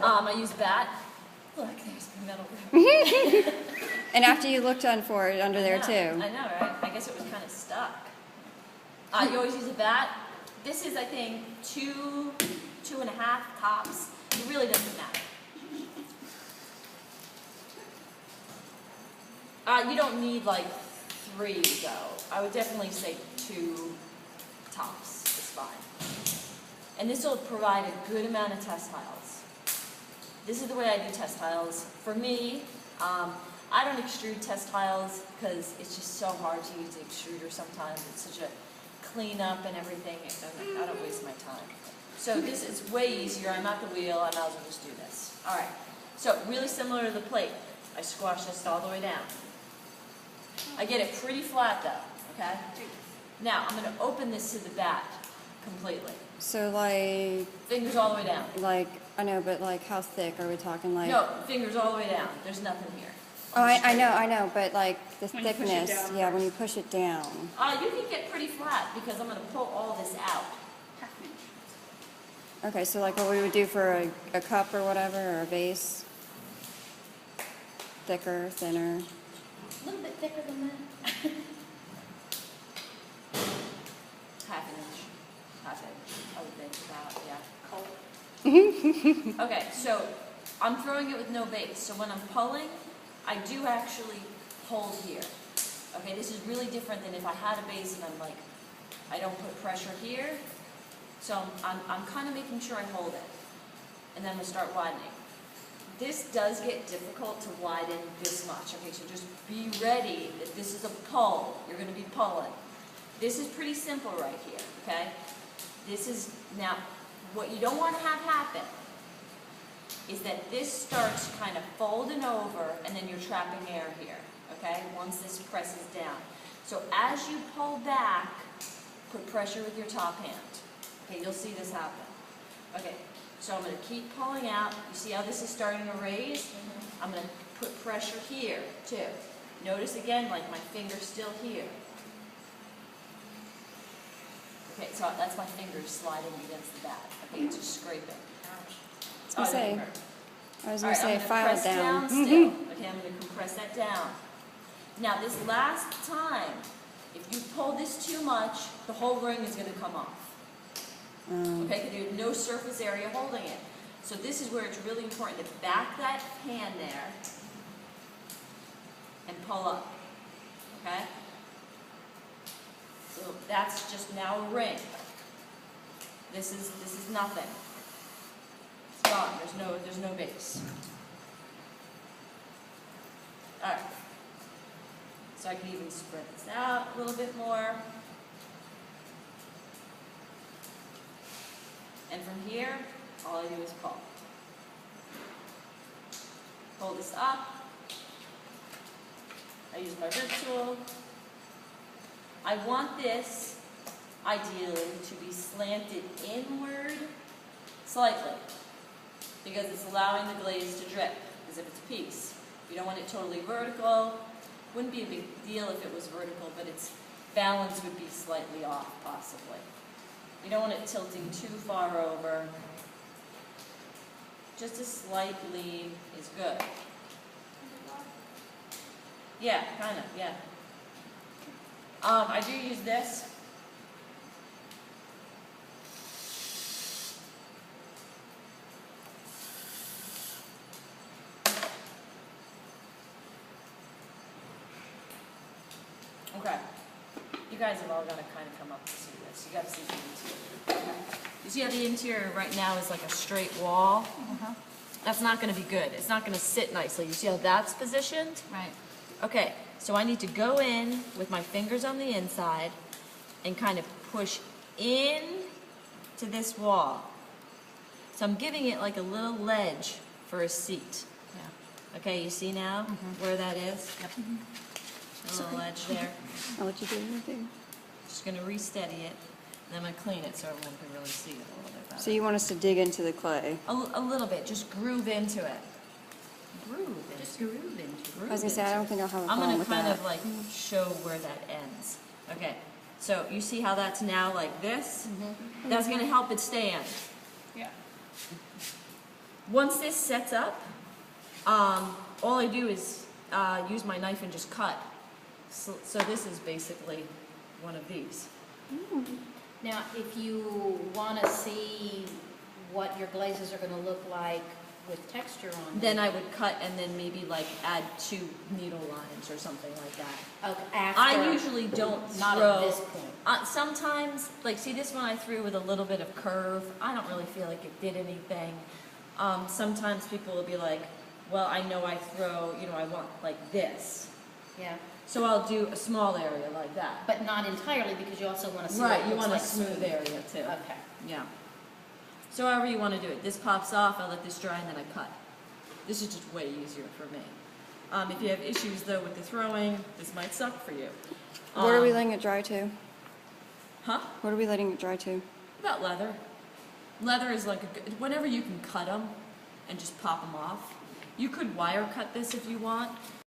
I use bat. Look, there's my metal. And after you looked for it under there too. I know, right? I guess it was kind of stuck. You always use a bat. This is, I think, 2.5 tops. It really doesn't matter. You don't need like 3 though. I would definitely say 2 tops is fine. And this will provide a good amount of textiles. This is the way I do textiles. For me, I don't extrude textiles because it's just so hard to use the extruder sometimes. It's such a cleanup and everything. I don't waste my time. So this is way easier. I'm at the wheel. I might as well just do this. All right. So really similar to the plate. I squash this all the way down. I get it pretty flat though, okay? Now I'm going to open this to the bat completely. So like... Fingers all the way down. Like, I know, but like how thick are we talking like? No, fingers all the way down. There's nothing here. Oh, I know, but like the thickness, yeah, when you push it down. You can get pretty flat because I'm going to pull all this out. Okay, so like what we would do for a cup or whatever, or a vase? Thicker, thinner? A little bit thicker than that. Half inch, I would think about, yeah. Okay, so I'm throwing it with no base. So when I'm pulling, I do actually hold here. Okay, this is really different than if I had a base and I'm like, I don't put pressure here. So I'm kind of making sure I hold it. And then we'll start widening. This does get difficult to widen this much. Okay, so just be ready that this is a pull. You're going to be pulling. This is pretty simple right here, okay? This is, now, what you don't want to have happen is that this starts kind of folding over and then you're trapping air here, okay? Once this presses down. So as you pull back, put pressure with your top hand. Okay, you'll see this happen. Okay, so I'm going to keep pulling out. You see how this is starting to raise? I'm going to put pressure here, too. Notice again, like my finger's still here. Okay, so that's my fingers sliding against the bat. Okay, it's just scraping. I was going to say, file it down. Still. Okay, I'm going to compress that down. Now, this last time, if you pull this too much, the whole ring is going to come off. Okay, because there's no surface area holding it. So this is where it's really important to back that hand there and pull up. Okay? So that's just now a ring. This is nothing. It's gone. There's no base. All right. So I can even spread this out a little bit more. And from here, all I do is pull. Pull this up. I use my rib tool. I want this, ideally, to be slanted inward slightly because it's allowing the glaze to drip as if it's a piece. You don't want it totally vertical. Wouldn't be a big deal if it was vertical, but its balance would be slightly off, possibly. You don't want it tilting too far over. Just a slight lean is good. Yeah, kind of, yeah. I do use this. Okay. You guys have all got to kind of come up to see this. You got to see the interior. Okay. You see how the interior right now is like a straight wall? That's not going to be good. It's not going to sit nicely. You see how that's positioned? Right. Okay, so I need to go in with my fingers on the inside and kind of push in to this wall. So I'm giving it like a little ledge for a seat. Yeah. Okay, you see now where that is? Yep. A little ledge there. I'll let you do anything. Just going to re-steady it, and I'm going to clean it so everyone can really see it a little bit better. So you want us to dig into the clay? A little bit, just groove into it. Just groove into it. I was going to say, I don't think I'll have a I'm problem going with to kind that. of like show where that ends. Okay, so you see how that's now like this? That's going to help it stand. Yeah. once this sets up, all I do is use my knife and just cut. So this is basically one of these. Now, if you want to see what your glazes are going to look like with texture on them. Then I would cut and then maybe like add 2 needle lines or something like that. Okay, after. I usually don't Not throw. at this point. Sometimes, like, see this one I threw with a little bit of curve. I don't really feel like it did anything. Sometimes people will be like, well, I know I throw, you know, I want like this. Yeah, So I'll do a small area like that. but not entirely because you also want to see Right, what it you looks want like a smooth area too. Okay. Yeah. So however you want to do it. This pops off, I'll let this dry and then I cut. This is just way easier for me. If you have issues though with the throwing, this might suck for you. What are we letting it dry to? Huh? What are we letting it dry to? About leather. Leather is like a good, whenever you can cut them and just pop them off. You could wire cut this if you want,